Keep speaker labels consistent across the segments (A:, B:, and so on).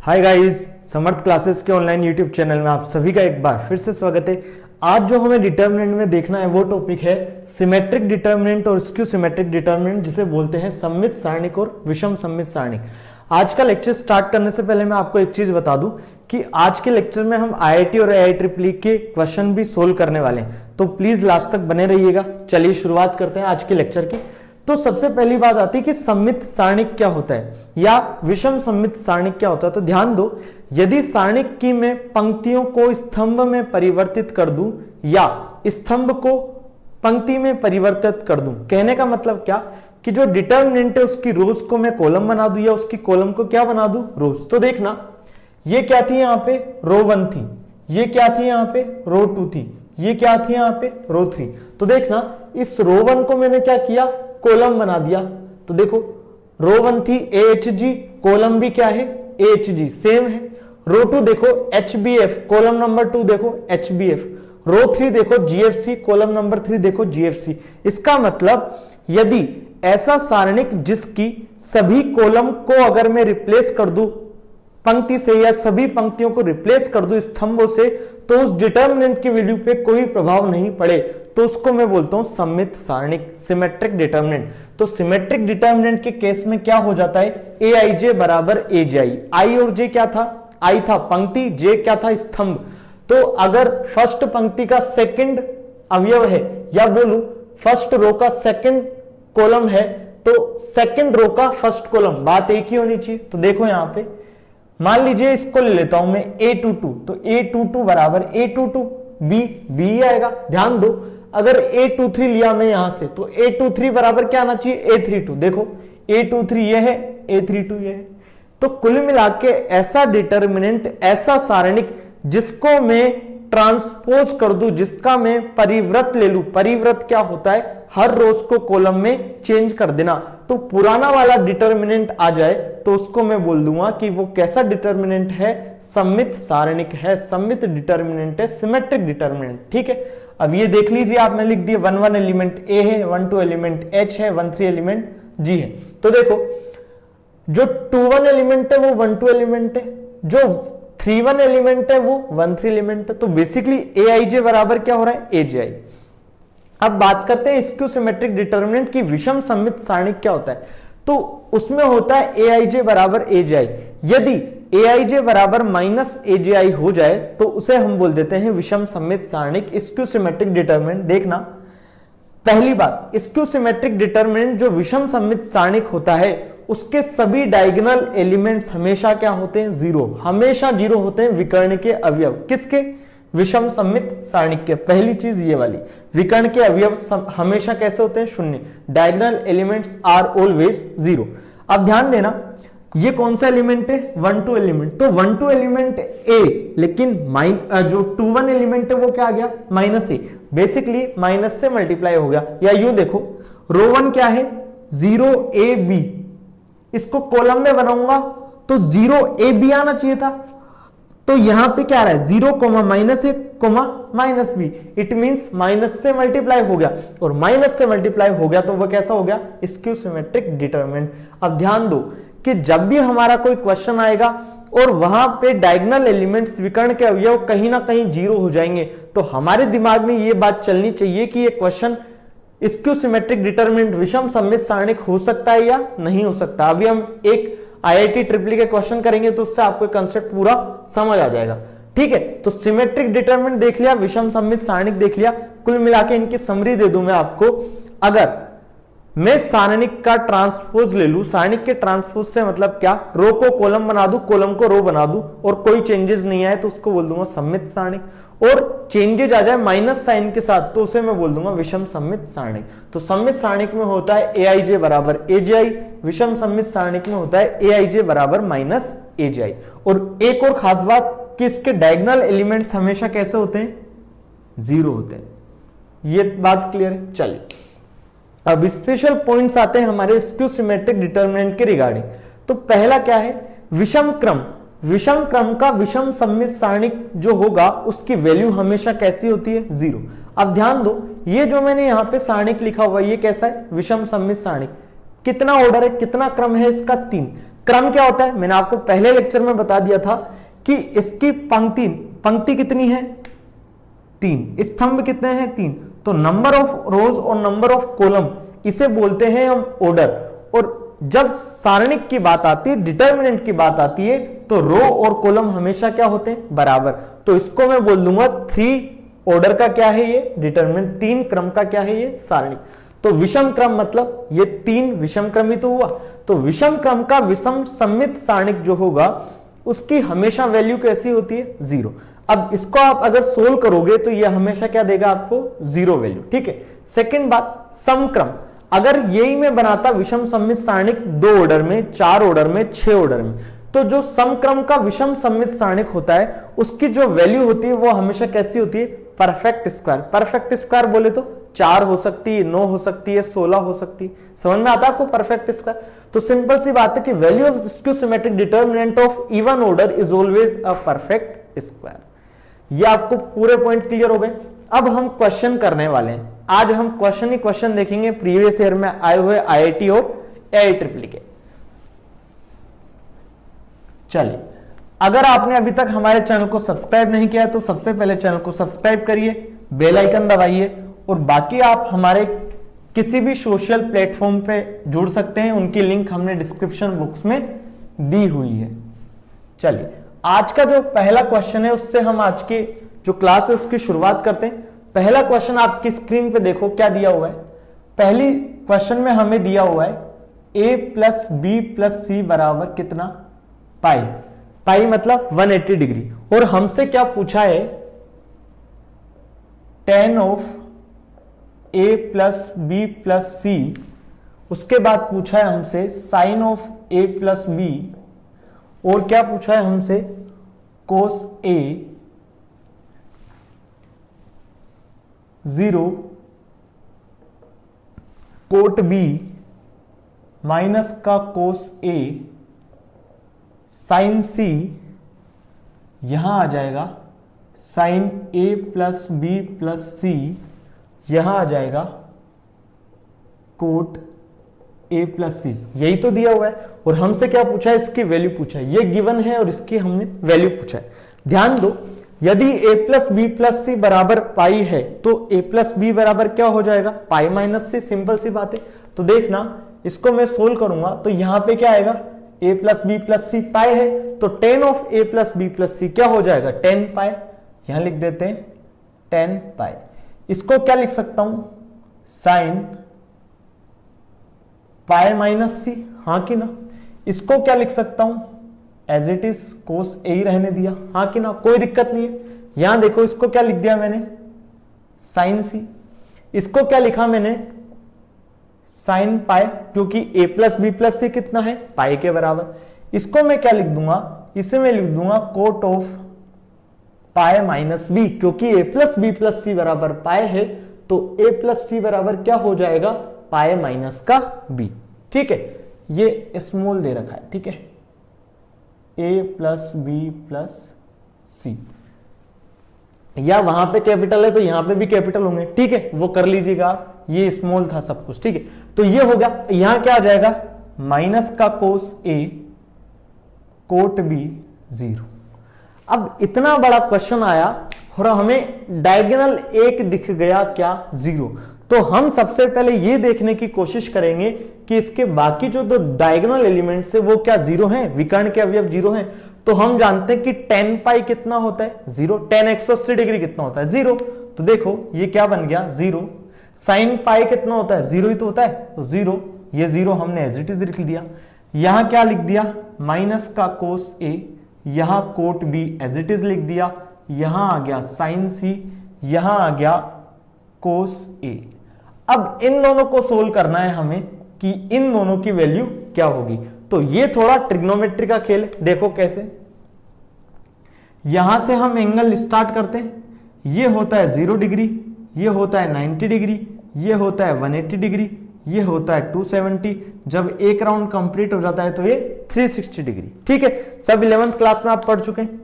A: Hi guys, समर्थ classes के online YouTube channel में आप सभी का एक बार फिर से स्वागत है। आज जो हमें डिटर्मिनेंट में देखना है वो टॉपिक है सिमेट्रिक डिटर्मिनेंट और स्क्यू सिमेट्रिक डिटर्मिनेंट, जिसे बोलते हैं सममित सारणिक और विषम सममित सारणिक। आज का लेक्चर स्टार्ट करने से पहले मैं आपको एक चीज बता दूं कि आज के लेक्चर में हम आईआईटी और IIEEE के क्वेश्चन भी सोल्व करने वाले हैं, तो प्लीज लास्ट तक बने रहिएगा। चलिए शुरुआत करते हैं आज के लेक्चर की। तो सबसे पहली बात आती है कि सममित सारणिक क्या होता है या विषम सममित सारणिक क्या होता है। तो ध्यान दो, यदि सारणिक की मैं पंक्तियों को स्तंभ में परिवर्तित कर दूं या स्तंभ को पंक्ति में परिवर्तित कर दूं, कहने का मतलब क्या कि जो डिटर्मिनेंट है उसकी रोज को मैं कॉलम बना दूं या उसकी कॉलम को क्या बना दूं, रोज। तो देखना, ये क्या थी, यहां पे रो 1 थी, ये क्या थी, यहां पे रो 2 थी, ये क्या थी, यहां पे रो 3। तो देखना, इस रो 1 को मैंने क्या किया, कॉलम बना दिया। तो देखो, रो 1 थी AHG, कॉलम भी क्या है, AHG सेम है। रो 2 देखो HBF, कॉलम नंबर 2 देखो HBF। रो 3 देखो GFC, कॉलम नंबर 3 देखो GFC। इसका मतलब यदि ऐसा सारणिक जिसकी सभी कॉलम को अगर मैं रिप्लेस कर दूं पंक्ति से या सभी पंक्तियों को रिप्लेस कर दूं स्तंभों से, तो उस डिटर्मिनेंट की वैल्यू पे कोई प्रभाव नहीं पड़े, तो उसको मैं बोलता हूं सममित सारणिक, सिमेट्रिक डिटर्मिनेंट। तो सिमेट्रिक डिटर्मिनेंट के केस में क्या हो जाता है, AIJ बराबर AJI। I और J क्या था, I था पंक्ति, J क्या था, स्तंभ। तो अगर फर्स्ट पंक्ति का सेकंड अवयव है या बोलूं फर्स्ट रो का सेकंड कॉलम है, तो सेकंड रो का फर्स्ट कॉलम, बात एक ही होनी चाहिए। तो देखो यहां पे मान लीजिए इसको ले लेता हूं मैं A22, तो A22 बराबर A22 B आएगा। ध्यान दो, अगर A23 लिया मैं यहां से, तो A23 बराबर क्या आना चाहिए, A32। देखो A23 ये है, A32 ये है। तो कुल मिला के ऐसा डिटर्मिनेंट, ऐसा सारणिक जिसको मैं ट्रांसपोज कर दूं, जिसका मैं परिव्रत ले लूं। परिव्रत क्या होता है, हर रोज को कॉलम में चेंज कर देना। तो पुराना वाला डिटर्मिनेंट आ जाए तो उसको मैं बोल दूंगा कि वो कैसा डिटर्मिनेंट है, सममित सारणिक है, सममित डिटर्मिनेंट है, सिमेट्रिक डिटर्मिनेंट। ठीक है, अब ये देख लीजिए, आपने लिख दिया 1 एलिमेंट A है, 1 एलिमेंट H है, 1 एलिमेंट G है। तो देखो, जो 2 एलिमेंट है वो 1 एलिमेंट है, जो 3 एलिमेंट है वो 1 एलिमेंट है। तो बेसिकली AIJ बराबर क्या हो रहा है, AJI। अब बात करते हैं स्क्यू सिमेट्रिक डिटर्मिनेंट की विषम सममित सारणिक क्या होता है। तो उसमें होता है AIJ बराबर AJI। यदि AIJ बराबर -AJI हो जाए तो उसे हम बोल देते हैं विषम सममित सारणिक, स्क्यू सिमेट्रिक डिटर्मिनेंट। देखना, पहली बात, स्क्यू सिमेट्रिक डिटर्मिनेंट जो विषम सममित सारणिक होता है उसके सभी डायगोनल एलिमेंट्स हमेशा क्या होते हैं, 0, हमेशा 0 होते हैं। विकर्ण के अवयव किसके, विषम सममित सारणिक के। पहली चीज ये वाली, विकर्ण के अवयव हमेशा कैसे होते हैं, 0। Diagonal elements are always 0। अब ध्यान देना, ये कौन सा एलिमेंट है, 1 एलिमेंट। तो 1 एलिमेंट A, लेकिन जो 2 एलिमेंट है वो क्या आ गया, -A। बेसिकली माइनस से मल्टीप्लाई हो गया। या यूं देखो, रो 1 क्या है, 0AB, इसको कॉलम में बनाऊंगा तो 0AB आना चाहिए था। तो यहां पे क्या आ रहा है, 0, -A, -B। It means minus से मल्टीप्लाई हो गया, और माइनस से मल्टीप्लाई हो गया तो वह कैसा हो गया, स्क्यू सिमेट्रिक डिटर्मिनेंट। अब ध्यान दो कि जब भी हमारा कोई क्वेश्चन आएगा और वहां पे डायगोनल एलिमेंट्स, विकर्ण के अवयव कहीं ना कहीं 0 हो जाएंगे, तो हमारे दिमाग में ये बात चलनी चाहिए कि ये क्वेश्चन स्क्यू सिमेट्रिक डिटर्मिनेंट विषम सममित सारणिक हो सकता है या नहीं हो सकता। अभी हम एक IIT के क्वेश्चन करेंगे तो उससे आपको कंसेप्ट पूरा समझ आ जाएगा। ठीक है, तो सिमेट्रिक डिटर्मिनेंट देख लिया, विषम सममित सारणिक देख लिया। कुल मिला के इनकी समरी दे दूं मैं आपको। अगर मैं सारणिक का ट्रांसपोज ले लूं, सारणिक के ट्रांसपोज से मतलब क्या, रो को कॉलम बना दूं, कॉलम को रो बना दूं और कोई चेंजेस नहीं आए तो उसको बोल दूंगा सममित सारणिक। और चेंजेज आ जाए माइनस साइन के साथ तो उसे मैं बोल दूंगा विषम सममित सारणिक। तो सममित सारणिक में होता है AIJ बराबर AJI, विषम सममित सारणिक में होता है AIJ बराबर -AJI। और एक और खास बात कि इसके डायगोनल एलिमेंट्स हमेशा कैसे होते हैं, 0 होते हैं। ये बात क्लियर है। चलिए, अब स्पेशल पॉइंट्स आते हैं हमारे स्क्यू सिमेट्रिक डिटर्मिनेंट के रिगार्डिंग। तो पहला क्या है, विषम क्रम। विषम क्रम का विषम सममित सारणिक जो होगा उसकी वैल्यू हमेशा कैसी होती है, 0। अब ध्यान दो, ये जो मैंने यहां पे सारणिक लिखा हुआ है ये कैसा है, विषम सममित सारणिक। कितना ऑर्डर है, कितना क्रम है इसका, 3। क्रम क्या होता है, मैंने आपको पहले लेक्चर में बता दिया था कि इसकी पंक्ति कितनी है, 3, स्तंभ कितने हैं, 3, तो नंबर ऑफ रोज और नंबर ऑफ कॉलम इसे बोलते हैं हम ऑर्डर। और जब सारणिक की बात आती है, डिटर्मिनेंट की बात आती है, तो रो और कॉलम हमेशा क्या होते हैं, बराबर। तो इसको मैं बोल दूंगा 3 ऑर्डर का क्या है ये डिटर्मिनेंट, 3 क्रम का क्या है ये सारणिक। तो विषम क्रम मतलब ये 3 विषम क्रम ही तो हुआ। तो विषम क्रम का विषम सममित सारणिक जो होगा उसकी हमेशा वैल्यू कैसी होती है, 0। अब इसको आप अगर सोल्व करोगे तो ये हमेशा क्या देगा आपको, 0 वैल्यू। ठीक है। सेकंड बात, समक्रम। अगर यही मैं बनाता विषम सममित सारणिक 2 ऑर्डर में, 4 ऑर्डर में, 6 ऑर्डर में, तो जो समक्रम का विषम सममित सारणिक होता है उसकी जो वैल्यू होती है वो हमेशा कैसी होती है, परफेक्ट स्क्वायर। परफेक्ट स्क्वायर बोले तो 4 हो सकती है, 9 हो सकती है, 16 हो सकती है। समझ में आता है आपको परफेक्ट स्क्वायर? तो सिंपल सी बात है कि value of skew symmetric determinant of even order is always a perfect square. ये आपको पूरे पॉइंट क्लियर हो गए। अब हम क्वेश्चन करने वाले हैं। आज हम क्वेश्चन ही क्वेश्चन देखेंगे प्रीवियस ईयर में आए हुए आईआईटी और एआईट्रिपल के। चलिए, अगर आपने अभी तक हमारे चैनल को सब्सक्राइब नहीं किया तो सबसे पहले चैनल को सब्सक्राइब करिए, बेल आइकन दबाइए, और बाकी आप हमारे किसी भी सोशल प्लेटफॉर्म पे जुड़ सकते हैं, उनकी लिंक हमने डिस्क्रिप्शन बॉक्स में दी हुई है। चलिए, आज का जो पहला क्वेश्चन है उससे हम आज की जो क्लास है उसकी शुरुआत करते हैं। पहला क्वेश्चन आपकी स्क्रीन पे देखो क्या दिया हुआ है। पहली क्वेश्चन में हमें दिया हुआ है a plus B plus C बराबर कितना, पाई। पाई मतलब 180 डिग्री। और हमसे क्या पूछा है, tan of a plus B plus C. उसके बाद पूछा है हमसे sine of a plus B, और क्या पूछा है हमसे, cos a 0 cot b minus का कोस a साइन c, यहां आ जाएगा sine a plus B plus C, यहां आ जाएगा कोट a प्लस सी। यही तो दिया हुआ है। और हमसे क्या पूछा है, इसकी वैल्यू पूछा है। ये गिवन है और इसकी हमने वैल्यू पूछा है। ध्यान दो, यदि a plus B plus C बराबर पाई है तो a प्लस बी बराबर क्या हो जाएगा, पाई माइनस सी। सिंपल सी बात है। तो देखना, इसको मैं सोल्व करूंगा तो यहां पे क्या आएगा, a plus B plus C pi है, तो tan of a plus B plus C क्या हो जाएगा, 10 पाई। यहां लिख देते हैं 10 पाई। इसको क्या लिख सकता हूं, साइन पाई माइनस सी, हाँ कि ना। इसको क्या लिख सकता हूं, एज इट इज कोस ए ही रहने दिया, हाँ कि ना, कोई दिक्कत नहीं है। यहां देखो, इसको क्या लिख दिया मैंने, साइन सी। इसको क्या लिखा मैंने, साइन पाई, क्योंकि a प्लस बी प्लस सी कितना है, पाई के बराबर। इसको मैं क्या लिख दूंगा, इसे मैं लिख दूंगा cot of pi minus B, क्योंकि a plus B plus C बराबर पाई है, तो a प्लस सी बराबर क्या हो जाएगा, पाई माइनस का b। ठीक है, ये स्मॉल दे रखा है। ठीक है, a प्लस बी प्लस सी, या वहां पे कैपिटल है तो यहां पे भी कैपिटल होंगे। ठीक है, वो कर लीजिएगा आप। ये स्मॉल था सब कुछ। ठीक है, तो ये हो गया। यहां क्या आ जाएगा, माइनस का कोस a कोट b 0। अब इतना बड़ा क्वेश्चन आया और हमें डायगोनल एक दिख गया क्या, 0। तो हम सबसे पहले ये देखने की कोशिश करेंगे कि इसके बाकी जो दो डायगोनल एलिमेंट्स है वो क्या 0 हैं, विकर्ण के अवयव 0 हैं। तो हम जानते हैं कि tan पाई कितना होता है, 0। tan 180 डिग्री कितना होता है, 0। तो देखो ये क्या बन गया, 0। साइन पाई कितना होता है, 0 ही तो होता है, तो 0। ये 0 हमने एज इट इज लिख दिया। यहां क्या लिख दिया, माइनस का कोस a, यहां cot b as it is लिख दिया। यहां आ गया साइन c, यहां आ गया कोस a। अब इन दोनों को सोल्व करना है हमें कि इन दोनों की वैल्यू क्या होगी। तो ये थोड़ा ट्रिग्नोमेट्री का खेल है। देखो कैसे, यहां से हम एंगल स्टार्ट करते हैं। ये होता है 0 डिग्री, ये होता है 90 डिग्री, ये होता है 180 डिग्री, ये होता है 270। जब एक राउंड कंप्लीट हो जाता है तो ये 360 डिग्री। ठीक है, सब 11th क्लास में आप पढ़ चुके हैं।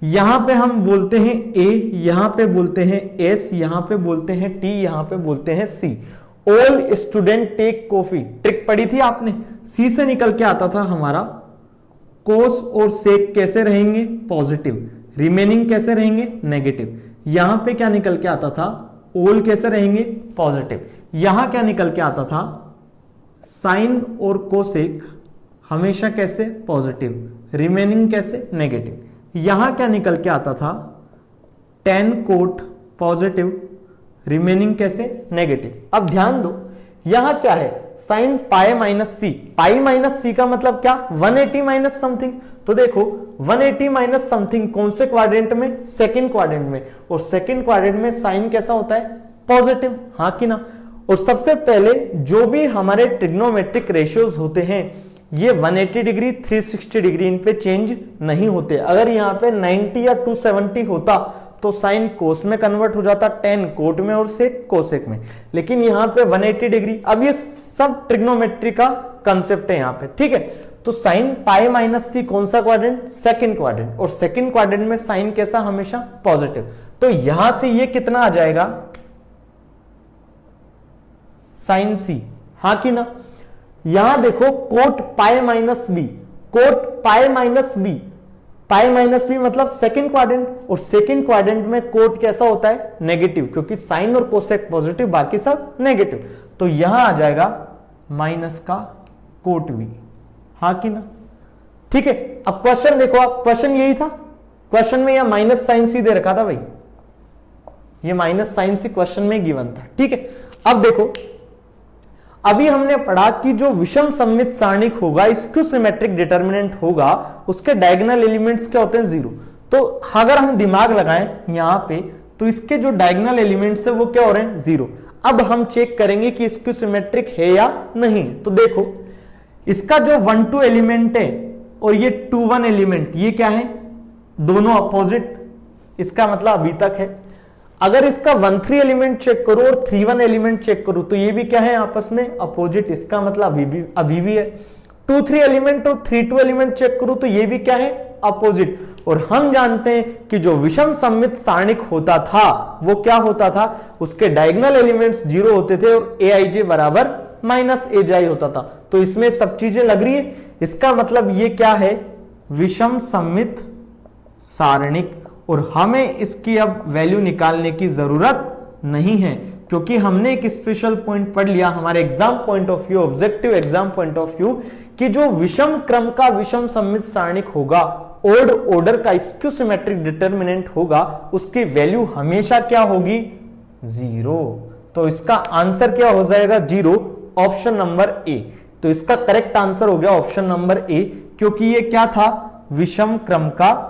A: यहां पे हम बोलते हैं A, यहां पे बोलते हैं S, यहां पे बोलते हैं T, यहां पे बोलते हैं C। All student take coffee, trick पढ़ी थी आपने, C से निकल के आता था हमारा कोस और सेक कैसे रहेंगे, पॉजिटिव, रिमेनिंग कैसे रहेंगे, नेगेटिव। यहां पे क्या निकल के आता था, ऑल कैसे रहेंगे, पॉजिटिव। यहां क्या निकल के आता था, साइन और कोसेक हमेशा कैसे, पॉजिटिव, रिमेनिंग कैसे, नेगेटिव। यहां क्या निकल के आता था, टेन कोट पॉजिटिव, रिमेनिंग कैसे, नेगेटिव। अब ध्यान दो, यहां क्या है, साइन पाई माइनस सी। पाई माइनस सी का मतलब क्या, 180 माइनस समथिंग। तो देखो 180 माइनस समथिंग कौन से क्वाड्रेंट में, सेकंड क्वाड्रेंट में, और सेकंड क्वाड्रेंट में साइन कैसा होता है, पॉजिटिव, हाँ कि ना। और सबसे पहले जो भी हमारे ट्रिग्नोमेट्रिक रेशियोज होते हैं ये 180 डिग्री 360 डिग्री इन पे चेंज नहीं होते। अगर यहाँ पे 90 या 270 होता तो साइन कोस में कन्वर्ट हो जाता, टेन कोट में और सेक कोसेक में, लेकिन यहाँ पे 180 डिग्री। अब ये सब ट्रिग्नोमेट्री का कंसेप्ट है यहाँ पे, ठीक है। तो साइन पाई माइनस सी कौन सा क्वाड्रेंट, सेकंड क्वाड्रेंट, और सेकंड क्वाड्रेंट में साइन कैसा, हमेशा पॉजिटिव। तो यहां से ये कितना आ जाएगा, साइन सी, हाँ कि ना। यहां देखो cot pi minus B, cot pi minus B, pi minus B मतलब सेकंड क्वाड्रेंट, और सेकंड क्वाड्रेंट में कोट कैसा होता है, नेगेटिव, क्योंकि साइन और कोसेक पॉजिटिव, बाकी सब नेगेटिव। तो यहां आ जाएगा माइनस का कोट बी, हाँ कि ना, ठीक है। अब क्वेश्चन देखो, आप क्वेश्चन यही था, क्वेश्चन में यह माइनस साइन सी दे रखा था भाई, ये माइनस साइन सी क्वेश्चन में गिवन था, ठीक है। अब देखो, अभी हमने पढ़ा कि जो विषम सममित सारणिक होगा, स्क्यू सिमेट्रिक डिटरमिनेंट होगा, उसके डायगोनल एलिमेंट्स क्या होते हैं, जीरो। तो अगर हम दिमाग लगाएं यहां पे, तो इसके जो डायगोनल एलिमेंट्स है वो क्या हो रहे हैं, जीरो। अब हम चेक करेंगे कि स्क्यू सिमेट्रिक है या नहीं। तो देखो इसका जो 1 2 एलिमेंट है और ये 2 1 एलिमेंट, ये क्या है, दोनों अपोजिट, इसका मतलब अभी तक है। अगर इसका 1 3 एलिमेंट चेक करो और 3 1 एलिमेंट चेक करो तो ये भी क्या है, आपस में अपोजिट, इसका मतलब अभी भी है। 2 3 एलिमेंट और 3 2 एलिमेंट चेक करो तो ये भी क्या है, अपोजिट। और हम जानते हैं कि जो विषम सममित सारणिक होता था वो क्या होता था, उसके डायगोनल एलिमेंट्स जीरो होते थे और aij बराबर माइनस एजाई होता था। तो इसमें सब चीजें लग रही है, इसका मतलब ये क्या है, विषम सममित सारणिक। और हमें इसकी अब वैल्यू निकालने की जरूरत नहीं है, क्योंकि हमने एक स्पेशल पॉइंट पढ़ लिया हमारे exam point of view, objective exam point of view, कि जो विषम क्रम का विषम सममित सारणिक होगा, ओड ऑर्डर का स्क्यू सिमेट्रिक डिटरमिनेंट होगा, उसकी वैल्यू हमेशा क्या होगी, जीरो। तो इसका आंसर क्या हो जाएगा, जीरो, ऑप्शन नंबर ए। तो इसका करेक्ट आंसर हो गया ऑप्शन नंबर ए, क्योंकि ये क्या था, विषम क्रम का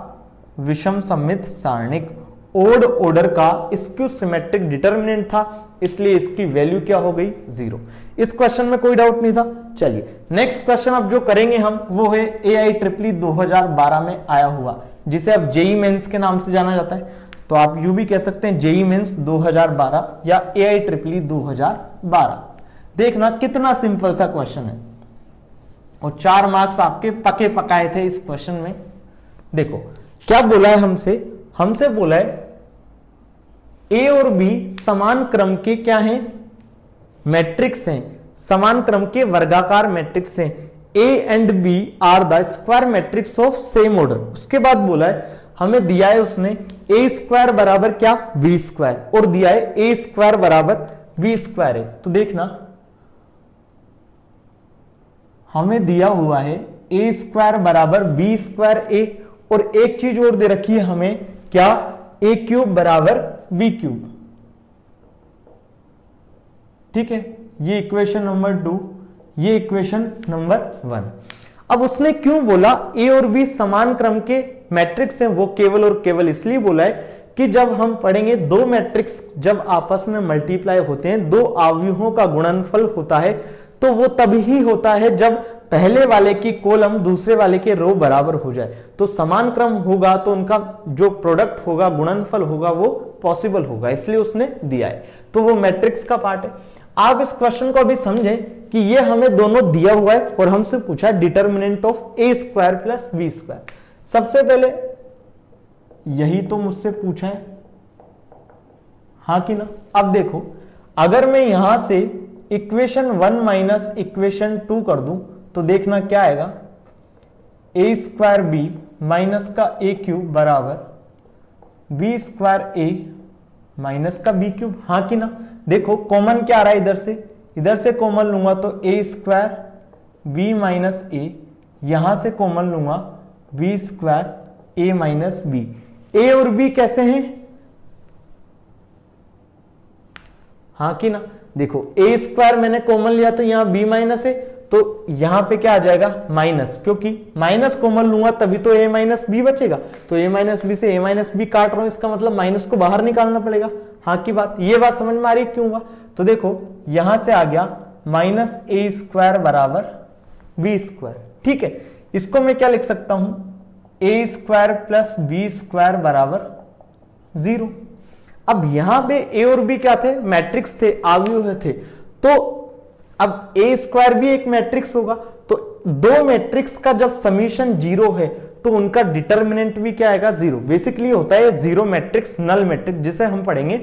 A: विषम सममित सारणिक, ओड ऑर्डर का स्क्यू सिमेट्रिक डिटरमिनेंट था, इसलिए इसकी वैल्यू क्या हो गई, जीरो। इस क्वेश्चन में कोई डाउट नहीं था। चलिए नेक्स्ट क्वेश्चन अब जो करेंगे हम वो है AIEEE 2012 में आया हुआ, जिसे अब जेई मेंस के नाम से जाना जाता है। तो आप यूं भी कह सकते हैं जेई मेंस 2012 या AIEEE 2012। देखना कितना सिंपल सा क्वेश्चन है, और 4 मार्क्स आपके पके पकाए थे इस क्वेश्चन में। देखो क्या बोला है हमसे बोला है ए और बी समान क्रम के क्या हैं, मैट्रिक्स हैं, समान क्रम के वर्गाकार मैट्रिक्स हैं। A and B are the square matrix of same order. उसके बाद बोला है, हमें दिया है उसने ए स्क्वायर बराबर क्या, बी स्क्वायर, और दिया है ए स्क्वायर बराबर बी स्क्वायर है। तो देखना हमें दिया हुआ है ए स्क्वायर बराबर बी स्क्वायर ए, और एक चीज और दे रखी है हमें, क्या, ए क्यूब बराबर बी क्यूब, ठीक है। ये इक्वेशन नंबर 2, ये इक्वेशन नंबर 1। अब उसने क्यों बोला ए और बी समान क्रम के मैट्रिक्स हैं, वो केवल और केवल इसलिए बोला है कि जब हम पढ़ेंगे दो मैट्रिक्स जब आपस में मल्टीप्लाई होते हैं, दो अवयवों का गुणनफल होता है, तो वो तभी होता है जब पहले वाले की कॉलम दूसरे वाले के रो बराबर हो जाए। तो समान क्रम होगा तो उनका जो प्रोडक्ट होगा, गुणनफल होगा, वो पॉसिबल होगा, इसलिए उसने दिया है। तो वो मैट्रिक्स का पार्ट है। आप इस क्वेश्चन को अभी समझें कि ये हमें दोनों दिया हुआ है और हमसे पूछा है determinant of A square plus B square. सबसे पहले यही तो मुझसे पूछा है, हाँ कि ना। अब देखो अगर मैं यहां से इक्वेशन 1 माइनस इक्वेशन 2 कर दूं तो देखना क्या आएगा, ए स्क्वायर बी माइनस का ए क्यूब बराबर बी स्क्वायर ए माइनस का बी क्यूब, हाँ कि ना। देखो कॉमन क्या आ रहा है, इधर से कॉमन लूंगा तो ए स्क्वायर बी माइनस ए, यहां से कॉमन लूंगा बी स्क्वायर ए माइनस बी। ए और बी कैसे हैं, हाँ कि ना। देखो ए स्क्वायर मैंने कॉमन लिया तो यहां बी माइनस है, तो यहां पे क्या आ जाएगा माइनस, क्योंकि माइनस कॉमन लूंगा तभी तो ए माइनस बी बचेगा। तो ए माइनस बी से ए माइनस बी काट रहा हूं, इसका मतलब माइनस को बाहर निकालना पड़ेगा, हाँ की बात। ये बात समझ में आ रही क्यों हुआ, तो देखो यहां से आ गया माइनस ए स्क्वायर बराबर बी स्क्वायर, ठीक है। इसको मैं क्या लिख सकता हूं, ए स्क्वायर प्लस बी स्क्वायर बराबर 0। अब यहां पे ए और बी क्या थे, मैट्रिक्स थे, अवयव थे। तो अब ए स्क्वायर भी एक मैट्रिक्स होगा, तो दो मैट्रिक्स का जब समीशन 0 है तो उनका डिटर्मिनेंट भी क्या आएगा 0। बेसिकली होता है 0 मैट्रिक्स, नल मैट्रिक्स, जिसे हम पढ़ेंगे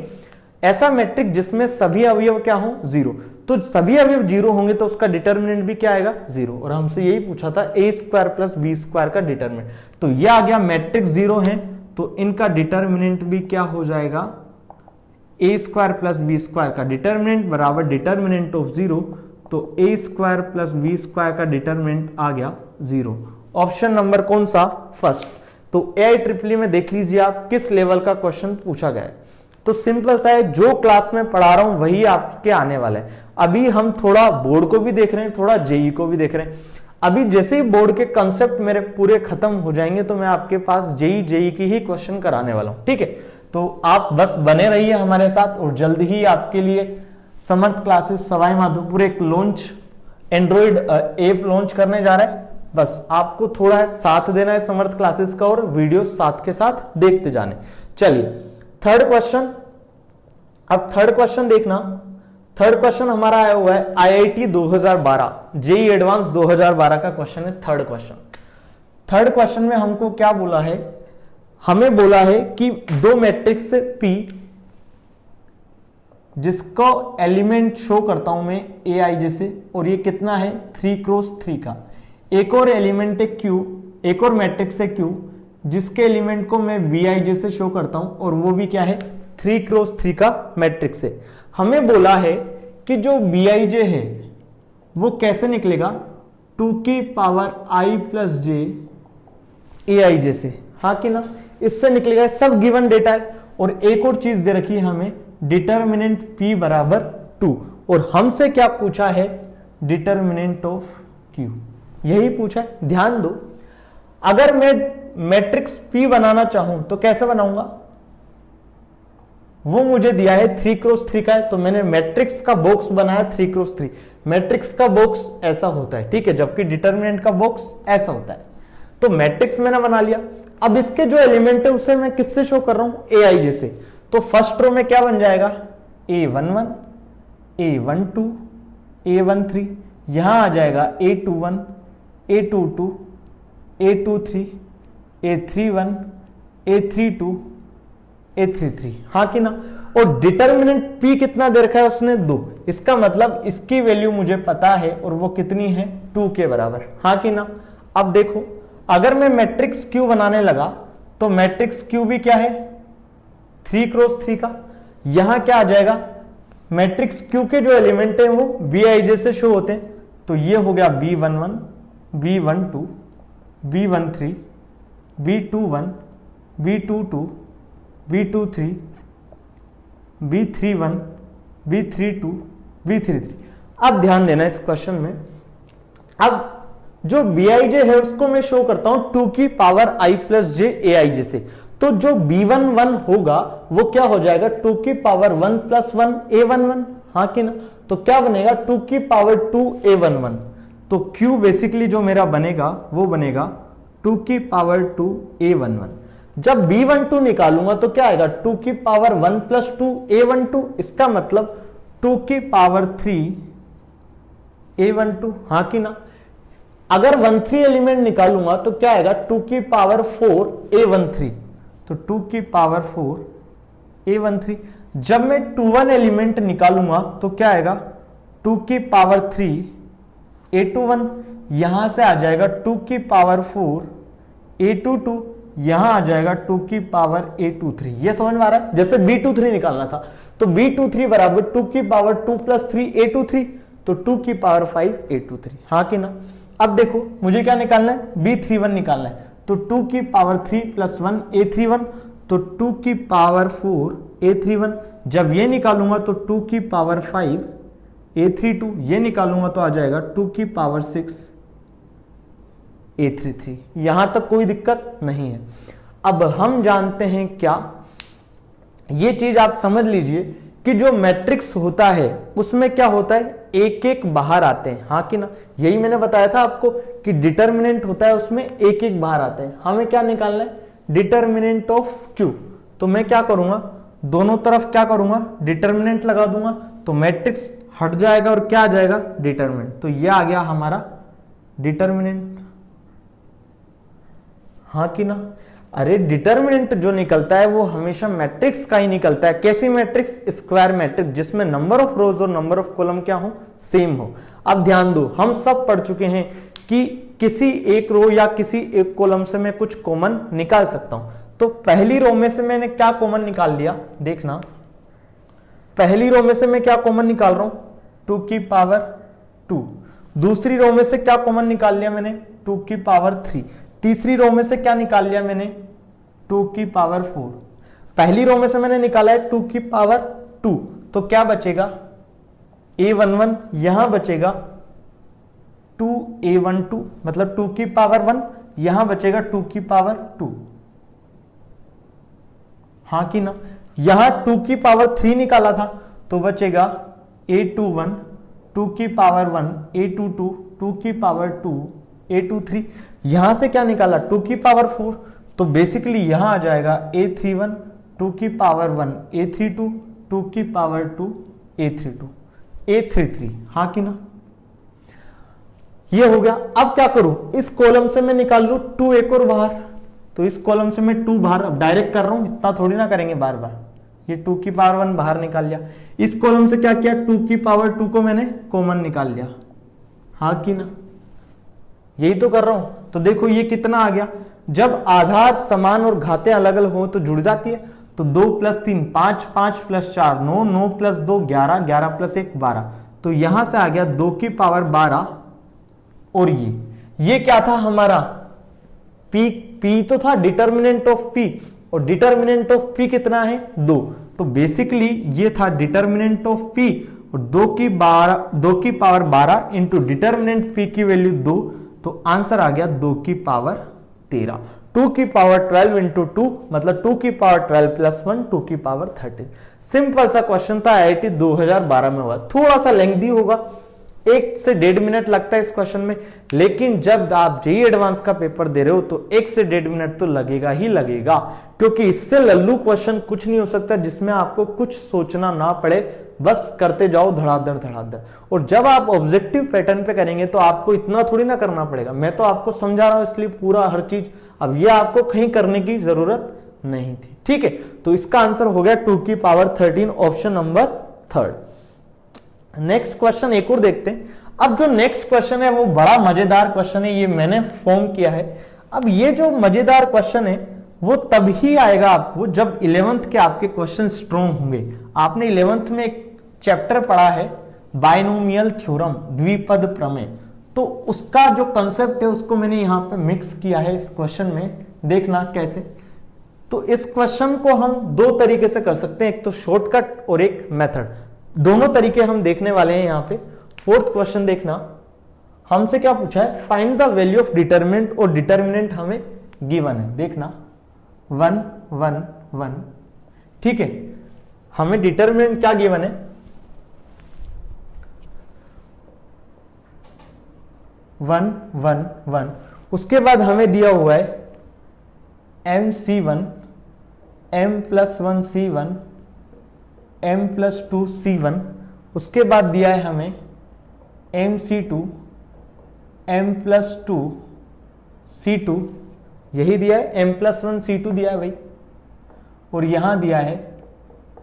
A: ऐसा मैट्रिक्स जिसमें सभी अवयव क्या हो 0। तो सभी अवयव 0 होंगे तो उसका डिटर्मिनेंट भी क्या आएगा 0। और हमसे यही पूछा था ए स्क्वायर प्लस बी स्क्वायर का डिटर्मिनेंट, तो ये आ गया मैट्रिक्स 0 है तो इनका डिटर्मिनेंट भी क्या हो जाएगा, ए स्क्वायर प्लस बी स्क्वायर का डिटर्मिनेंट बराबर डिटर्मिनेंट ऑफ 0। तो ए स्क्वायर प्लस बी स्क्वायर का डिटर्मिनेंट आ गया 0। ऑप्शन नंबर कौन सा, फर्स्ट। तो AIEEE में देख लीजिए आप किस लेवल का क्वेश्चन पूछा गया है। तो सिंपल सा है, जो क्लास में पढ़ा रहा हूं वही आपके आने वाला है। अभी हम थोड़ा बोर्ड को भी देख रहे हैं, थोड़ा जेई को भी देख रहे हैं। अभी जैसे ही बोर्ड के कंसेप्ट मेरे पूरे खत्म हो जाएंगे तो मैं आपके पास जेई की ही क्वेश्चन कराने वाला हूं, ठीक है। तो आप बस बने रहिए हमारे साथ, और जल्द ही आपके लिए समर्थ क्लासेस सवाई माधोपुर एक लॉन्च एंड्रॉइड ऐप लॉन्च करने जा रहा है। बस आपको थोड़ा साथ देना है समर्थ क्लासेस का, और वीडियो साथ के साथ देखते जाने। चलिए थर्ड क्वेश्चन, अब थर्ड क्वेश्चन देखना। थर्ड क्वेश्चन हमारा आया हुआ है IIT 2012 जेई एडवांस 2012 का क्वेश्चन है थर्ड क्वेश्चन। थर्ड क्वेश्चन में हमको क्या बोला है, हमें बोला है कि दो मैट्रिक्स P जिसको एलिमेंट शो करता हूं मैं AI जैसे, और ये कितना है 3x3 का। एक और एलिमेंट है Q, एक और मैट्रिक्स है Q जिसके एलिमेंट को मैं BI जैसे शो करता हूं, और वो भी क्या है 3x3 का मैट्रिक्स है। हमें बोला है कि जो Bij है वो कैसे निकलेगा, 2 की power I plus J AI जैसे, हाँ कि ना, इससे निकलेगा। सब गिवन डेटा है। और एक और चीज दे रखी है हमें, डिटर्मिनेंट P बराबर 2, और हमसे क्या पूछा है, डिटर्मिनेंट ऑफ Q, यही पूछा है। ध्यान दो, अगर मैं मैट्रिक्स P बनाना चाहूं तो कैसे बनाऊंगा, वो मुझे दिया है 3x3 का है, तो मैंने मैट्रिक्स का बॉक्स बनाया 3x3। मैट्रिक्स का बॉक्स ऐसा होता है, ठीक है, जबकि डिटर्मिनेंट का बॉक्स ऐसा होता है। तो मैट्रिक्स मैंने बना लिया। अब इसके जो एलिमेंट है उसे मैं किससे शो कर रहा हूं, AI जैसे। तो फर्स्ट रो में क्या बन जाएगा, A11, A12, A13, यहां आ जाएगा A21, A22, A23, A31, A32, A33, हाँ कि ना। और डिटर्मिनेंट P कितना दे रखा है उसने 2, इसका मतलब इसकी वैल्यू मुझे पता है, और वो कितनी है 2 के बराबर, हाँ कि ना। अब देखो, अगर मैं मैट्रिक्स Q बनाने लगा तो मैट्रिक्स Q भी क्या है 3x3 का। यहां क्या आ जाएगा, मैट्रिक्स Q के जो एलिमेंट हैं वो BI जैसे शो होते हैं। तो ये हो गया B11, B12, B13, B21, B22, B23, B31, B32, B33। अब ध्यान देना इस क्वेश्चन में। अब जो Bij है उसको मैं शो करता हूं 2 की power I plus J AI जैसे। तो जो B11 होगा वो क्या हो जाएगा 2 की पावर 1 प्लस 1 A11, हाँ कि ना। तो क्या बनेगा 2 की पावर 2 A11। तो Q बेसिकली जो मेरा बनेगा वो बनेगा 2 की पावर 2 A11। जब B12 निकालूंगा तो क्या आएगा 2 की पावर 1 प्लस 2 A12, इसका मतलब 2 की पावर 3 A12, हाँ कि ना। अगर 13 एलिमेंट निकालूंगा तो क्या आएगा 2 की पावर 4 A13, तो 2 की पावर 4 A13। जब मैं 21 एलिमेंट निकालूंगा तो क्या आएगा 2 की पावर 3 A21। यहां से आ जाएगा 2 की पावर 4 a22, यहां आ जाएगा 2 की पावर a23। ये समझ में आ रहा है? जैसे b23 निकालना था तो b23 बराबर 2 की पावर 2 प्लस 3 a23, तो 2 की पावर 5 a23, हाँ कि ना। अब देखो मुझे क्या निकालना है, b31 निकालना है, तो 2 की पावर 3 प्लस 1 a31, तो 2 की पावर 4 a31। जब ये निकालूंगा तो 2 की पावर 5 a32, ये निकालूंगा तो आ जाएगा 2 की पावर 6 a33। यहां तक कोई दिक्कत नहीं है। अब हम जानते हैं क्या, ये चीज आप समझ लीजिए कि जो मैट्रिक्स होता है उसमें क्या होता है, एक एक बाहर आते हैं, हाँ कि ना। यही मैंने बताया था आपको कि डिटर्मिनेंट होता है उसमें एक एक बाहर आते हैं। हमें क्या निकालना है, डिटर्मिनेंट ऑफ क्यू। तो मैं क्या करूंगा, दोनों तरफ क्या करूंगा, डिटर्मिनेंट लगा दूंगा, तो मैट्रिक्स हट जाएगा और क्या आ जाएगा, डिटर्मिनेंट। तो ये आ गया हमारा डिटर्मिनेंट, हाँ कि ना। अरे डिटर्मिनेंट जो निकलता है वो हमेशा मैट्रिक्स का ही निकलता है। कैसी मैट्रिक्स, स्क्वायर मैट्रिक्स, जिसमें नंबर ऑफ रोज और नंबर ऑफ कॉलम क्या हो, सेम हो। अब ध्यान दो, हम सब पढ़ चुके हैं कि किसी एक रो या किसी एक कॉलम से मैं कुछ कॉमन निकाल सकता हूं। तो पहली रो में से मैंने क्या कॉमन निकाल लिया, देखना पहली रो में से मैं क्या कॉमन निकाल रहा हूं, 2 की पावर 2। दूसरी रो में से क्या कॉमन निकाल लिया मैंने, 2 की पावर 3। तीसरी रो में से क्या निकाल लिया मैंने, 2 की पावर 4। पहली रो में से मैंने निकाला है 2 की पावर 2, तो क्या बचेगा, a11, यहां बचेगा 2a12, मतलब 2 की पावर 1, यहां बचेगा 2 की पावर 2, हाँ कि ना। यहां 2 की पावर 3 निकाला था तो बचेगा a21, 2 की पावर 1, a22, 2 की पावर 2, a23। यहां से क्या निकाला, 2 की पावर 4, तो बेसिकली यहां आ जाएगा a31, 2 की पावर 1, a32, 2 की पावर 2, a32, a33, हाँ कि ना। ये हो गया। अब क्या करूं, इस कॉलम से मैं निकाल लूं 2 एक और बाहर, तो इस कॉलम से मैं 2 बाहर, अब डायरेक्ट कर रहा हूं, इतना थोड़ी ना करेंगे बार बार। ये 2 की पावर 1 बाहर निकाल लिया, इस कॉलम से क्या किया, 2 की पावर 2 को मैंने कॉमन निकाल लिया, हाँ कि ना। यही तो कर रहा हूं। तो देखो ये कितना आ गया, जब आधार समान और घातें अलग अलग हो तो जुड़ जाती है। तो 2 प्लस 3 5, 5 प्लस 4 9, 9 प्लस 2 11, 11 प्लस 1 12। तो यहां से आ गया 2 की पावर 12। और ये क्या था हमारा, पी। पी तो था डिटर्मिनेंट ऑफ पी, और डिटर्मिनेंट ऑफ पी कितना है, 2। तो बेसिकली ये था डिटर्मिनेंट ऑफ पी, और 2 की पावर 12 इंटू डिटर्मिनेंट पी की वैल्यू 2, तो आंसर आ गया 2 की पावर 13। 2 की पावर 12 इंटू 2, मतलब 2 की पावर 12 प्लस 1, 2 की पावर 13। सिंपल सा क्वेश्चन था, IIT 2012 में हुआ। थोड़ा सा लेंथी होगा, 1 से 1.5 मिनट लगता है इस क्वेश्चन में, लेकिन जब आप जेईई एडवांस का पेपर दे रहे हो तो 1 से 1.5 मिनट तो लगेगा ही लगेगा, क्योंकि इससे लल्लू क्वेश्चन कुछ नहीं हो सकता जिसमें आपको कुछ सोचना ना पड़े, बस करते जाओ धड़ाधड़ धड़ाधड़। और जब आप ऑब्जेक्टिव पैटर्न पे करेंगे तो आपको इतना थोड़ी ना करना पड़ेगा। मैं तो आपको समझा रहा हूं इसलिए पूरा हर चीज, अब ये आपको कहीं करने की जरूरत नहीं थी, ठीक है। तो इसका आंसर हो गया 2 की power 13, option number 3। Next question एक और देखते हैं। अब जो नेक्स्ट क्वेश्चन है वो बड़ा मजेदार क्वेश्चन है, ये मैंने फॉर्म किया है। अब ये जो मजेदार क्वेश्चन है वो तभी आएगा आपको जब 11th के आपके क्वेश्चन स्ट्रॉन्ग होंगे। आपने 11th में एक चैप्टर पढ़ा है बाइनोमियल थ्योरम, द्विपद प्रमेय, तो उसका जो कंसेप्ट है उसको मैंने यहां पे मिक्स किया है इस क्वेश्चन में। देखना कैसे। तो इस क्वेश्चन को हम 2 तरीके से कर सकते हैं, एक तो शॉर्टकट और एक मेथड। दोनों तरीके हम देखने वाले हैं यहाँ पे। 4th क्वेश्चन देखना, हमसे क्या पूछा है, find the value of determinant, और डिटर्मिनेंट हमें गिवन है। देखना 1 1 1, ठीक है। हमें डिटर्मिनेंट क्या गिवन है, 1 1 1। उसके बाद हमें दिया हुआ है MC1, M+1C1, M+2C1। उसके बाद दिया है हमें MC2, M+2C2, यही दिया है, M+1C2 दिया है भाई। और यहां दिया है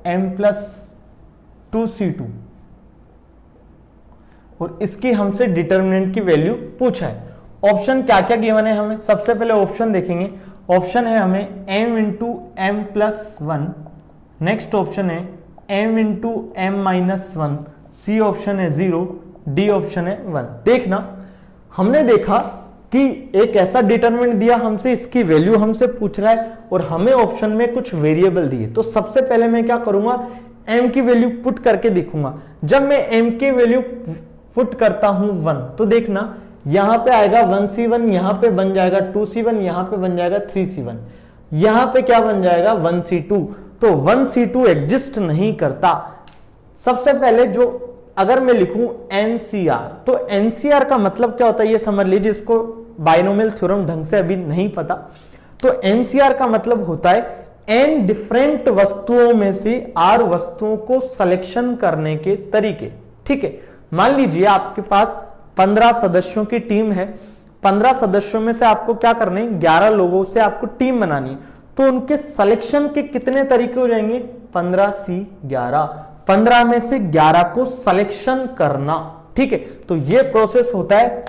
A: M+2C2। और इसकी हमसे डिटर्मिनेंट की वैल्यू पूछा है। ऑप्शन क्या क्या गिवन है हमें, सबसे पहले ऑप्शन देखेंगे। ऑप्शन है हमें m into M plus one, next option है m into M minus one, C option है 0, डी ऑप्शन है 1। देखना हमने देखा कि एक ऐसा डिटरमिनेंट दिया हमसे, इसकी वैल्यू हमसे पूछ रहा है और हमें ऑप्शन में कुछ वेरिएबल दिए। तो सबसे पहले मैं क्या करूंगा, m की वैल्यू पुट करके देखूंगा। जब मैं m की वैल्यू पुट करता हूं 1, तो देखना यहां पे आएगा 1c1, यहां पे बन जाएगा 2c1, यहां पे बन जाएगा 3c1, यहां पे क्या बन जाएगा 1c2। तो 1c2 एग्जिस्ट नहीं करता। सबसे पहले जो अगर मैं लिखूं NCR, तो NCR का मतलब क्या होता है ये समझ लीजिए, इसको बाइनोमियल थ्योरम ढंग से अभी नहीं पता। तो NCR का मतलब होता है n डिफरेंट वस्तुओं में से r वस्तुओं को सिलेक्शन करने के तरीके। ठीक है, मान लीजिए आपके पास 15 सदस्यों की टीम है, 15 सदस्यों में से आपको क्या करना है, 11 लोगों से आपको टीम बनानी है। तो उनके सिलेक्शन के कितने तरीके हो जाएंगे, 15C11, 15 में से 11 को सिलेक्शन करना। ठीक है, तो ये प्रोसेस होता है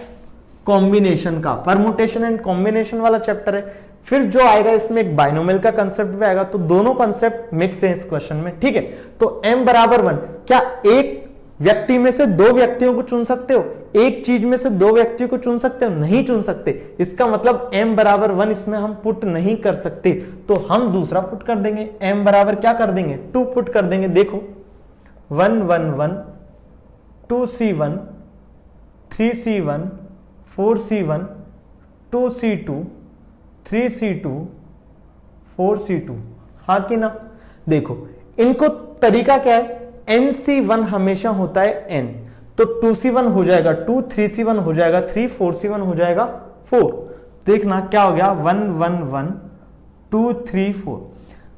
A: कॉम्बिनेशन का, परमुटेशन एंड कॉम्बिनेशन वाला चैप्टर है। फिर जो आएगा इसमें एक बाइनोमियल का कंसेप्ट भी आएगा, तो दोनों कंसेप्ट मिक्स है इस क्वेश्चन में। ठीक है, तो m बराबर 1, क्या एक व्यक्ति में से दो व्यक्तियों को चुन सकते हो, एक चीज में से दो व्यक्तियों को चुन सकते हो, नहीं चुन सकते। इसका मतलब m बराबर 1 इसमें हम पुट नहीं कर सकते, तो हम दूसरा पुट कर देंगे। m बराबर क्या कर देंगे, 2 पुट कर देंगे। देखो 1 1 1, 2c1, 3c1, 4c1, 2c2, 3c2, 4c2, हाँ कि ना। देखो इनको तरीका क्या है, nc1 हमेशा होता है n, तो 2c1 हो जाएगा 2, 3c1 हो जाएगा 3, 4c1 हो जाएगा 4। देखना क्या हो गया, 1 1 1, 2 3 4।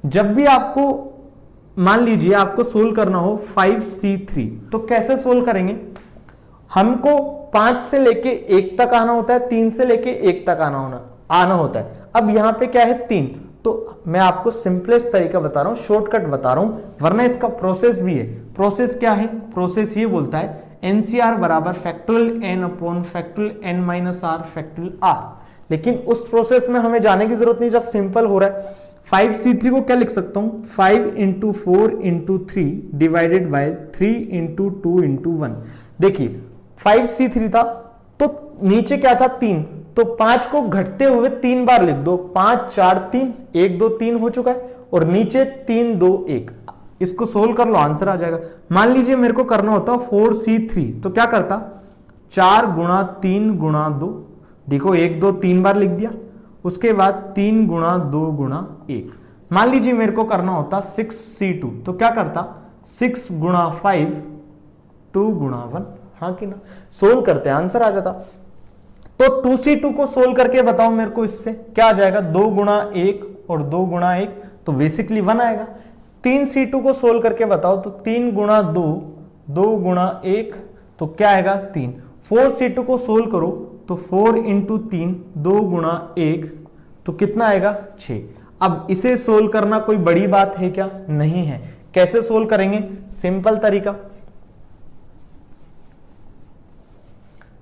A: जब भी आपको मान लीजिए आपको सोल्व करना हो 5c3, तो कैसे सोल्व करेंगे, हमको 5 से लेके 1 तक आना होता है, 3 से लेके 1 तक आना होता है। अब यहां पे क्या है 3, तो मैं आपको सिंपलेस्ट तरीका बता रहा हूं, शॉर्टकट बता रहा हूं, वरना इसका प्रोसेस भी है। प्रोसेस क्या है, प्रोसेस ये बोलता है NCR बराबर factorial n upon factorial n minus r factorial r। लेकिन उस प्रोसेस में हमें जाने की जरूरत नहीं, जब सिंपल हो रहा है। 5c3 को क्या लिख सकता हूं, 5 into 4 into 3 divided by 3 into 2 into 1। देखिए 5c3 था तो नीचे क्या था 3, तो 5 को घटते हुए 3 बार लिख दो, 5 4 3, 1 2 3 हो चुका है, और नीचे 3 2 1। इसको सोल्व कर लो, आंसर आ जाएगा। मान लीजिए मेरे को करना होता 4c3, तो क्या करता 4 गुणा 3 गुणा 2, देखो 1 2 3 बार लिख दिया, उसके बाद 3 गुणा 2 गुणा 1। मान लीजिए मेरे को करना होता 6c2, तो क्या करता 6 गुणा 5, 2 गुणा 1, हाँ कि ना। सोल्व करते हैं, आंसर आ जाता। तो 2c2 को सोल्व करके बताओ मेरे को, इससे क्या आ जाएगा, 2 गुणा 1 और 2 गुणा 1, तो बेसिकली 1 आएगा। 3c2 को सोल्व करके बताओ, तो 3 गुणा 2, 2 गुणा 1, तो क्या आएगा 3। 4c2 को सोल्व करो तो 4 इंटू 3, 2 गुणा 1, तो कितना आएगा 6। अब इसे सोल्व करना कोई बड़ी बात है क्या, नहीं है। कैसे सोल्व करेंगे, सिंपल तरीका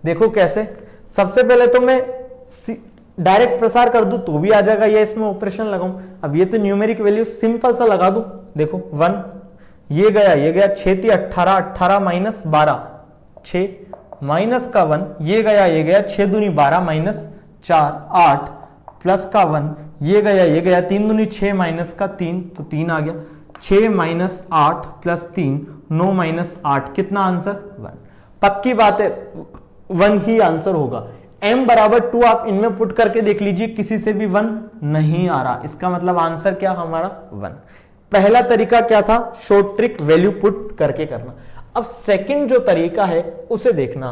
A: देखो कैसे। सबसे पहले तो मैं डायरेक्ट प्रसार कर दूं तो भी आ जाएगा, या इसमें ऑपरेशन लगाऊं। अब ये तो न्यूमेरिक वैल्यू सिंपल सा लगा दूं, देखो 1 ये गया 6 थी 18, 18 माइनस 12 6, माइनस का 1 ये गया 6 दूनी 12 माइनस 4 8, प्लस का 1 ये गया 3 दूनी 6 माइनस का 3, तो 3 आ गया। 6 माइनस 8 प्लस 3, 9 माइनस 8, कितना आंसर 1। पक्की बात है 1 ही आंसर होगा। m बराबर 2 आप इनमें पुट करके देख लीजिए, किसी से भी 1 नहीं आ रहा, इसका मतलब आंसर क्या हमारा 1। पहला तरीका क्या था, शॉर्ट ट्रिक, वैल्यू पुट करके करना। अब सेकंड जो तरीका है उसे देखना,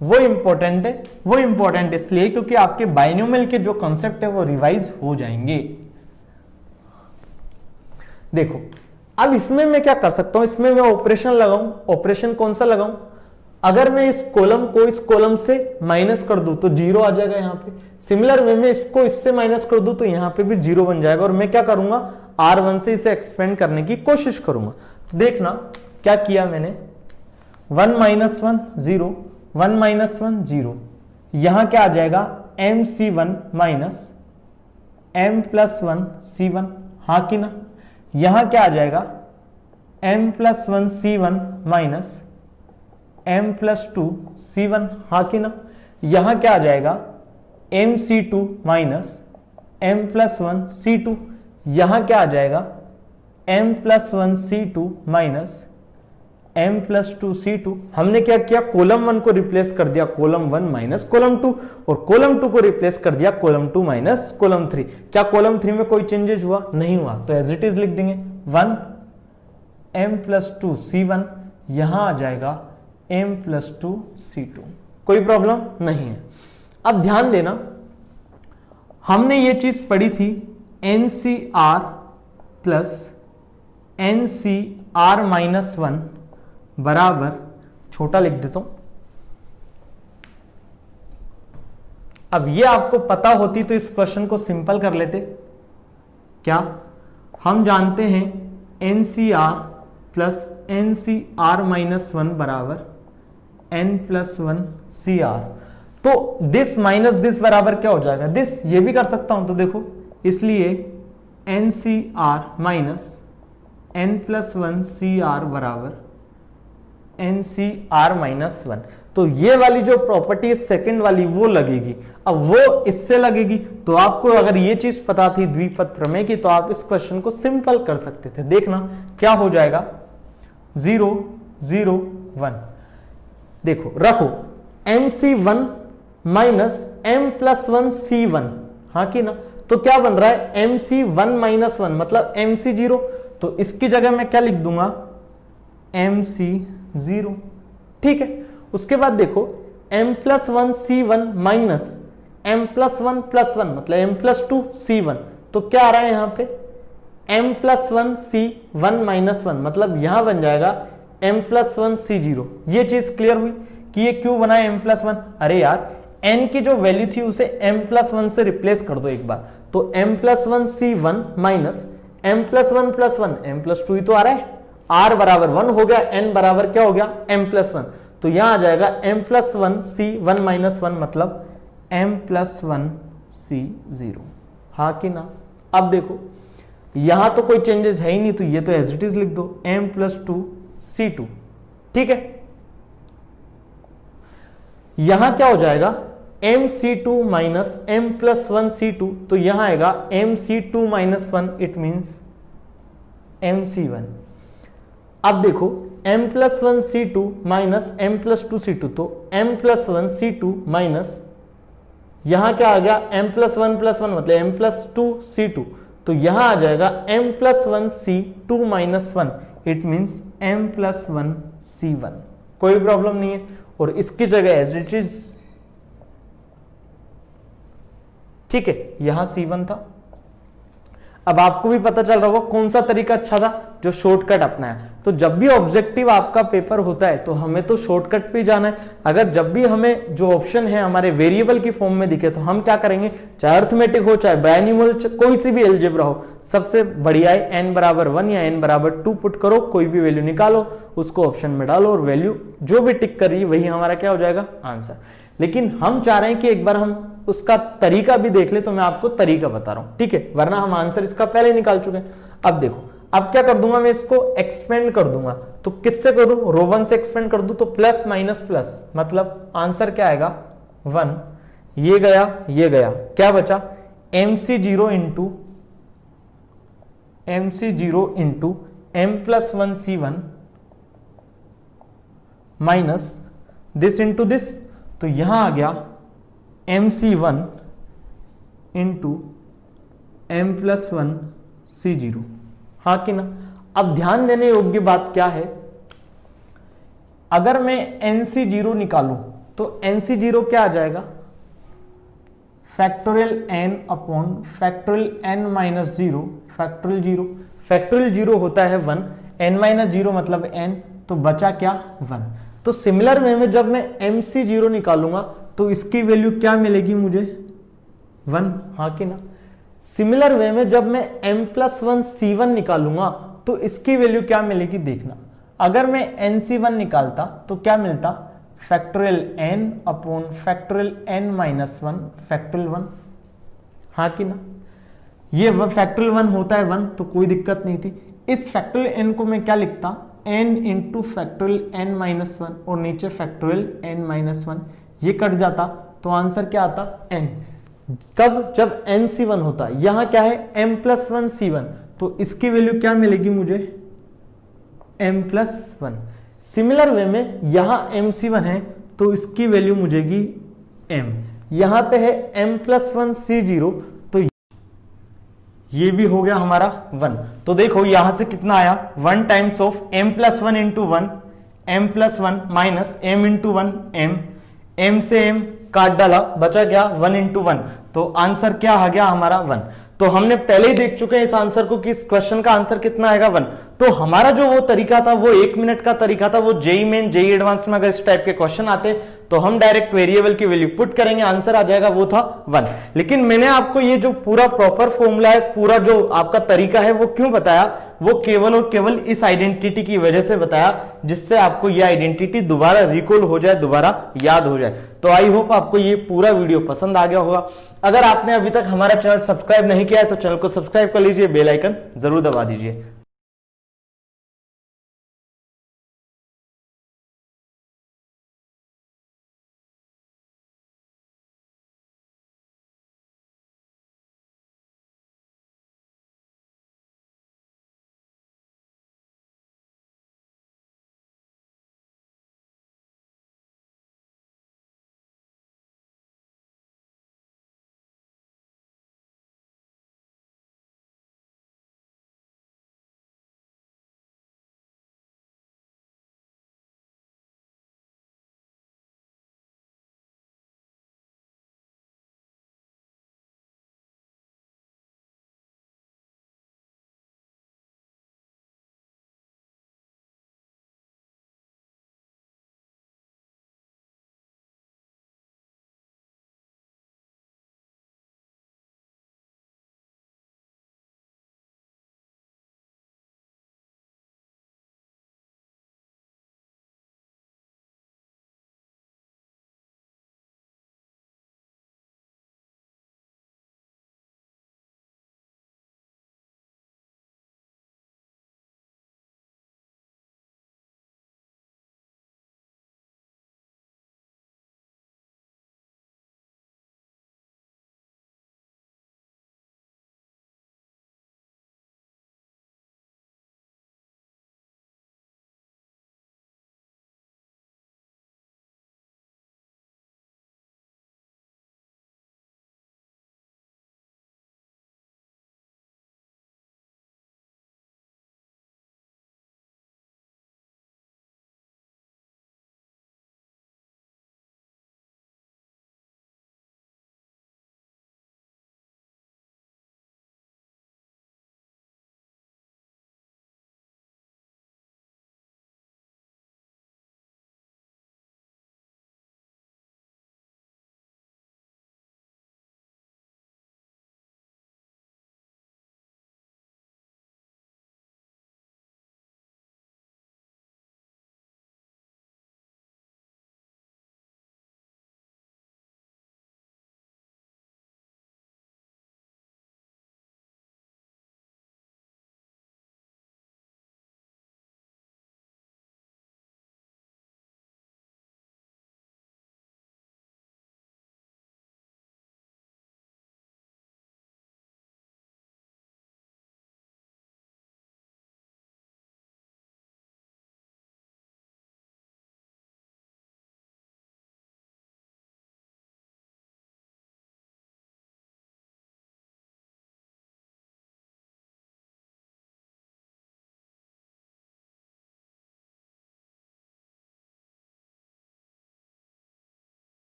A: वो इंपॉर्टेंट इसलिए क्योंकि आपके बाइनोमियल के जो कॉन्सेप्ट है वो रिवाइज हो जाएंगे। देखो अब इसमें मैं क्या कर सकता हूं, इसमें मैं ऑपरेशन लगाऊं। ऑपरेशन कौन सा लगाऊं, अगर मैं इस कॉलम को इस कॉलम से माइनस कर दूं तो 0 आ जाएगा यहां पे। सिमिलर वे में इसको इससे माइनस कर दूं तो यहां पे भी 0 बन जाएगा, और मैं क्या करूंगा R1 से इसे एक्सपेंड करने की कोशिश करूंगा। देखना क्या किया मैंने, 1 माइनस 1 0, 1 माइनस 1 0, यहां क्या आ जाएगा MC1 minus M plus 1 C1, हाँ कि ना। यहां क्या आ जाएगा M plus 1 C1 minus M plus 2 C1, हाँ कि ना। यहां क्या आ जाएगा MC2 minus M plus 1 C2, यहां क्या आ जाएगा M plus 1 C2 minus M plus 2 C2। हमने क्या किया, कॉलम 1 को रिप्लेस कर दिया कॉलम 1 माइनस कॉलम 2, और कॉलम 2 को रिप्लेस कर दिया कॉलम 2 माइनस कॉलम 3। क्या कॉलम 3 में कोई चेंजेस हुआ? नहीं हुआ, तो एज इट इज लिख देंगे 1 M प्लस 2 C1, यहां आ जाएगा M प्लस 2 C2, कोई प्रॉब्लम नहीं है। अब ध्यान देना, हमने ये चीज पढ़ी थी NCR प्लस NCR माइनस 1 बराबर, छोटा लिख देता हूं। अब ये आपको पता होती तो इस क्वेश्चन को सिंपल कर लेते। क्या हम जानते हैं NCR प्लस NCR माइनस 1 बराबर N प्लस 1 CR, तो दिस माइनस दिस बराबर क्या हो जाएगा, दिस। ये भी कर सकता हूं, तो देखो, इसलिए NCR minus N plus 1 CR बराबर NCR माइनस 1। तो ये वाली जो प्रॉपर्टी है सेकंड वाली वो लगेगी। अब वो इससे लगेगी, तो आपको अगर ये चीज पता थी द्विपद प्रमेय की, तो आप इस क्वेश्चन को सिंपल कर सकते थे। देखना क्या हो जाएगा, 0 0 1। देखो रखो MC1 minus M plus 1 C1, हाँ कि ना। तो क्या बन रहा है MC1 माइनस 1 मतलब MC0, तो इसकी जगह मैं क्या लिख दूंगा MC0, ठीक है। उसके बाद देखो M plus 1 C1 minus M plus 1 plus 1 मतलब M प्लस 2 C1, तो क्या आ रहा है यहां पे M प्लस 1 C1 माइनस 1 मतलब यहां बन जाएगा M प्लस 1 C0। ये चीज क्लियर हुई कि ये क्यों बना है M प्लस 1। अरे यार n की जो वैल्यू थी उसे M प्लस 1 से रिप्लेस कर दो एक बार, तो M plus 1 C1 minus M plus 1 plus 1 M plus 2 ही तो आ रहा है। R बराबर 1 हो गया, n बराबर क्या हो गया M प्लस 1, तो यहां आ जाएगा M प्लस 1 C1 माइनस 1 मतलब M प्लस 1 C0, हाँ कि ना। अब देखो यहां तो कोई चेंजेस है ही नहीं, तो ये तो एज इट इज लिख दो M प्लस 2 C2, ठीक है। यहां क्या हो जाएगा MC2 minus M plus 1 C2, तो यहां आएगा MC2 minus 1, it means MC1। अब देखो M plus 1 C2 minus M plus 2 C2, तो M प्लस 1 C2 माइनस यहां क्या आ गया M प्लस 1 मतलब M प्लस 2 C2, तो यहां आ जाएगा M plus 1 C2 minus 1, it means M plus 1 C1, कोई प्रॉब्लम नहीं है। और इसकी जगह एज इट इज, ठीक है, यहां C1 था। अब आपको भी पता चल रहा होगा कौन सा तरीका अच्छा था, जो शॉर्टकट अपनाया। तो जब भी ऑब्जेक्टिव आपका पेपर होता है तो हमें तो शॉर्टकट पे जाना है। अगर जब भी हमें जो ऑप्शन है हमारे वेरिएबल की फॉर्म में दिखे तो हम क्या करेंगे, चाहे अर्थमेटिक हो चाहे बायनॉमियल, कोई सी भी एलजेब्रा हो, सबसे बढ़िया है n बराबर 1 या n बराबर 2 पुट करो, कोई भी वैल्यू निकालो, उसको ऑप्शन में डालो और वैल्यू जो भी टिक कर रही है वही हमारा क्या हो जाएगा, आंसर। लेकिन हम चाह रहे हैं कि एक बार हम उसका तरीका भी देख ले, तो मैं आपको तरीका बता रहा हूं, ठीक है, वरना हम आंसर इसका पहले निकाल चुके हैं। अब देखो, अब क्या कर दूंगा मैं, इसको एक्सपेंड कर दूंगा। तो किससे करूं, रो 1 से एक्सपेंड कर दूं, तो प्लस माइनस प्लस मतलब आंसर क्या आएगा 1, ये गया, क्या बचा MC0 into M plus 1 C1 minus this into this, तो यहां आ गया MC1 into M plus 1 C0, हाँ कि ना। अब ध्यान देने योग्य बात क्या है, अगर मैं NC0 निकालूं तो NC0 क्या आ जाएगा, factorial n upon factorial n minus 0 factorial 0, factorial 0 होता है 1, n माइनस 0 मतलब n, तो बचा क्या 1। तो सिमिलर वे में जब मैं MC0 निकालूंगा तो इसकी वैल्यू क्या मिलेगी मुझे 1, हाँ कि ना। सिमिलर वे में जब मैं M प्लस 1 C1 निकालूंगा तो इसकी वैल्यू क्या मिलेगी देखना। अगर मैं NC1 निकालता तो क्या मिलता, factorial n upon factorial n minus 1 factorial 1, हाँ कि ना। ये फैक्टोरियल 1 होता है 1 तो कोई दिक्कत नहीं थी। इस फैक्टोरियल n को मैं क्या लिखता, n into factorial n minus 1 और नीचे फैक्टोरियल n माइनस 1, ये कट जाता तो आंसर क्या आता, n। कब, जब NC1 होता। यहां क्या है m प्लस 1 C1, तो इसकी वैल्यू क्या मिलेगी मुझे, m प्लस 1। सिमिलर वे में यहां MC1 है तो इसकी वैल्यू मुझेगी m। यहां पे है m प्लस 1 C0, तो ये भी हो गया हमारा 1। तो देखो यहां से कितना आया, 1 times of m plus 1 into 1, m plus 1 minus m into 1 m से m काट डाला, बचा क्या 1 इंटू 1, तो आंसर क्या आ गया हमारा 1। तो हमने पहले ही देख चुके हैं इस आंसर को कि इस क्वेश्चन का आंसर कितना आएगा 1। तो हमारा जो वो तरीका था वो 1 मिनट का तरीका था, वो जेई मेन जेई एडवांस में अगर इस टाइप के क्वेश्चन आते तो हम डायरेक्ट वेरिएबल की वैल्यू पुट करेंगे, आंसर आ जाएगा, वो था 1। लेकिन मैंने आपको ये जो पूरा प्रॉपर फॉर्मूला है, पूरा जो आपका तरीका है, वो क्यों बताया, वो केवल और केवल इस आइडेंटिटी की वजह से बताया, जिससे आपको ये आइडेंटिटी दोबारा रिकॉल हो जाए, दोबारा याद हो जाए। तो आई होप आपको ये पूरा वीडियो पसंद आ गया होगा। अगर आपने अभी तक हमारा चैनल सब्सक्राइब नहीं किया है तो चैनल को सब्सक्राइब कर लीजिए, बेल आइकन जरूर दबा दीजिए।